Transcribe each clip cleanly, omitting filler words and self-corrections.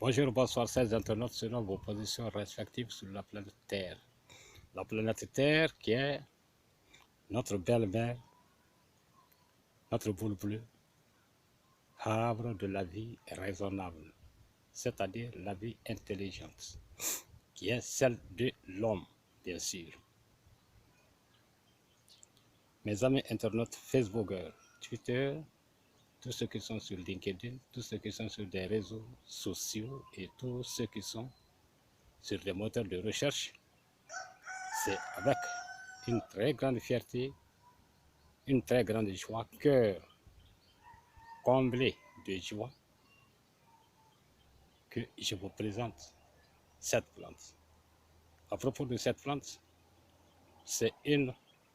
Bonjour, bonsoir, chers internautes, selon vos positions respectives sur la planète Terre. La planète Terre qui est notre belle-mère, notre boule bleue, havre de la vie raisonnable, c'est-à-dire la vie intelligente, qui est celle de l'homme, bien sûr. Mes amis internautes Facebookers, Twitter, tous ceux qui sont sur LinkedIn, tous ceux qui sont sur des réseaux sociaux et tous ceux qui sont sur des moteurs de recherche, c'est avec une très grande fierté, une très grande joie, cœur comblé de joie, que je vous présente cette plante. À propos de cette plante, c'est une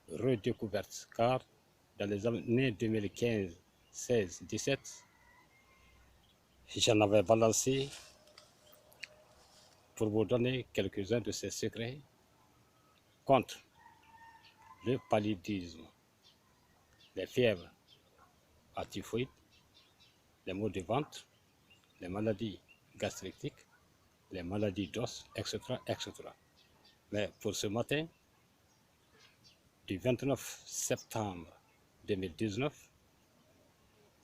redécouverte, car dans les années 2015, 16, 17, j'en avais balancé pour vous donner quelques-uns de ses secrets contre le paludisme, les fièvres à typhoïde, les maux de ventre, les maladies gastriques, les maladies d'os, etc., etc. Mais pour ce matin, du 29 septembre 2019,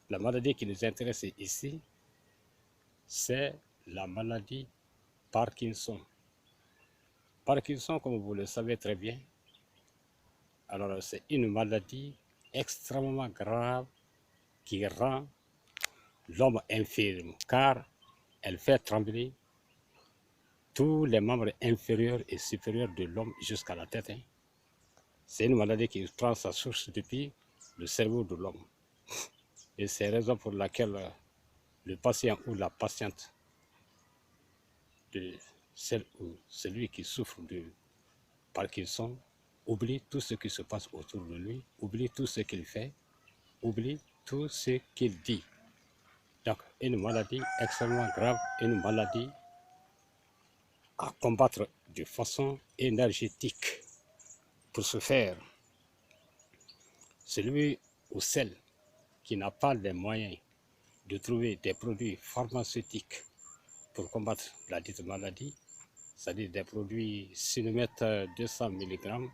la maladie qui nous intéresse ici, c'est la maladie Parkinson. Parkinson, comme vous le savez très bien, alors c'est une maladie extrêmement grave qui rend l'homme infirme, car elle fait trembler tous les membres inférieurs et supérieurs de l'homme jusqu'à la tête. C'est une maladie qui prend sa source depuis le cerveau de l'homme. Et c'est la raison pour laquelle le patient ou la patiente de celle ou celui qui souffre de Parkinson oublie tout ce qui se passe autour de lui, oublie tout ce qu'il fait, oublie tout ce qu'il dit. Donc, une maladie extrêmement grave, une maladie à combattre de façon énergétique. Pour ce faire, celui ou celle qui n'a pas les moyens de trouver des produits pharmaceutiques pour combattre la dite maladie, c'est-à-dire des produits Sinomètre 200 mg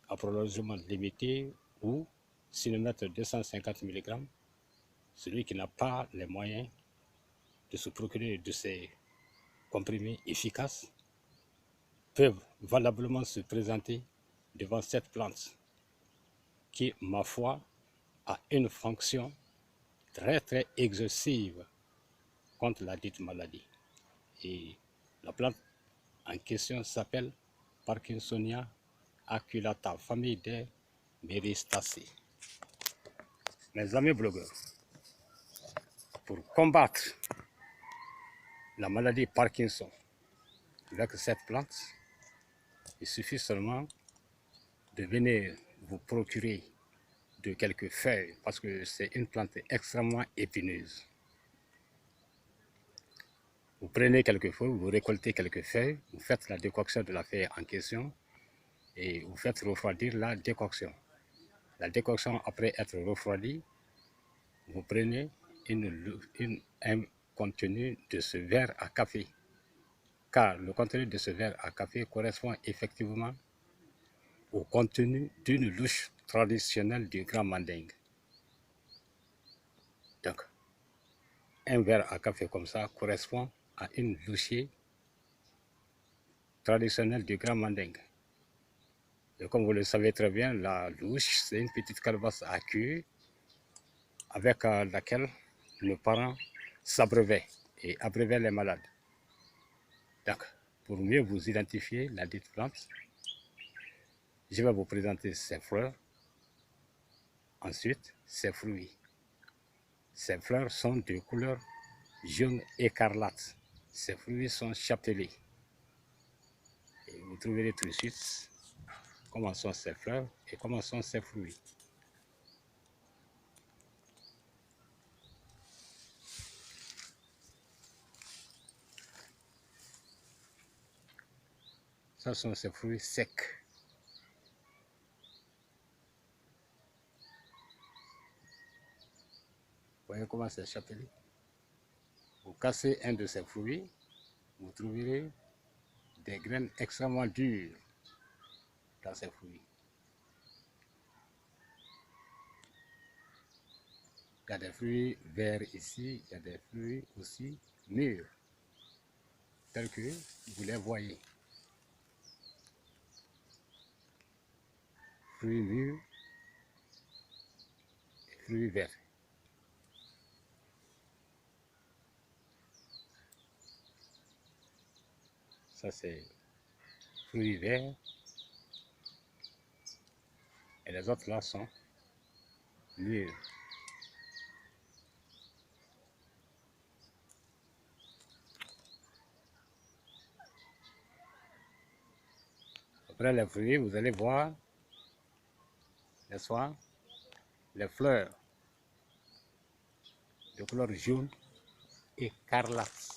à prolongement limité ou Sinomètre 250 mg, celui qui n'a pas les moyens de se procurer de ces comprimés efficaces peuvent valablement se présenter devant cette plante qui, ma foi, a une fonction très très exhaustive contre la dite maladie. Et la plante en question s'appelle Parkinsonia acuata, famille des Myristacées. Mes amis blogueurs, pour combattre la maladie Parkinson avec cette plante, il suffit seulement de venir vous procurer de quelques feuilles, parce que c'est une plante extrêmement épineuse. Vous prenez quelques feuilles, vous récoltez quelques feuilles, vous faites la décoction de la feuille en question et vous faites refroidir la décoction. La décoction, après être refroidie, vous prenez un contenu de ce verre à café, car le contenu de ce verre à café correspond effectivement au contenu d'une louche traditionnelle du Grand Mandingue. Donc, un verre à café comme ça correspond à une louchée traditionnelle du Grand Mandingue. Et comme vous le savez très bien, la louche, c'est une petite calebasse à queue avec laquelle nos parents s'abreuvaient et abreuvaient les malades. Donc, pour mieux vous identifier la dite plante, je vais vous présenter ses fleurs, ensuite ses fruits. Ces fleurs sont de couleur jaune écarlate. Ces fruits sont chapelés. Et vous trouverez tout de suite comment sont ces fleurs et comment sont ces fruits. Ce sont ces fruits secs. Vous voyez comment c'est chapelé? Vous cassez un de ces fruits, vous trouverez des graines extrêmement dures dans ces fruits. Il y a des fruits verts ici, il y a des fruits aussi mûrs, tels que vous les voyez. Fruits mûrs et fruits verts. Ça c'est fruits verts et les autres là sont mûrs. Après les fruits, vous allez voir, n'est-ce pas, les fleurs de couleur jaune écarlate.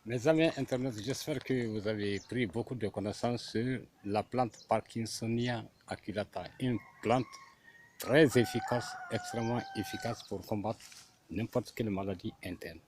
Mes amis internautes, j'espère que vous avez pris beaucoup de connaissances sur la plante Parkinsonia aculeata, une plante très efficace, extrêmement efficace pour combattre n'importe quelle maladie interne.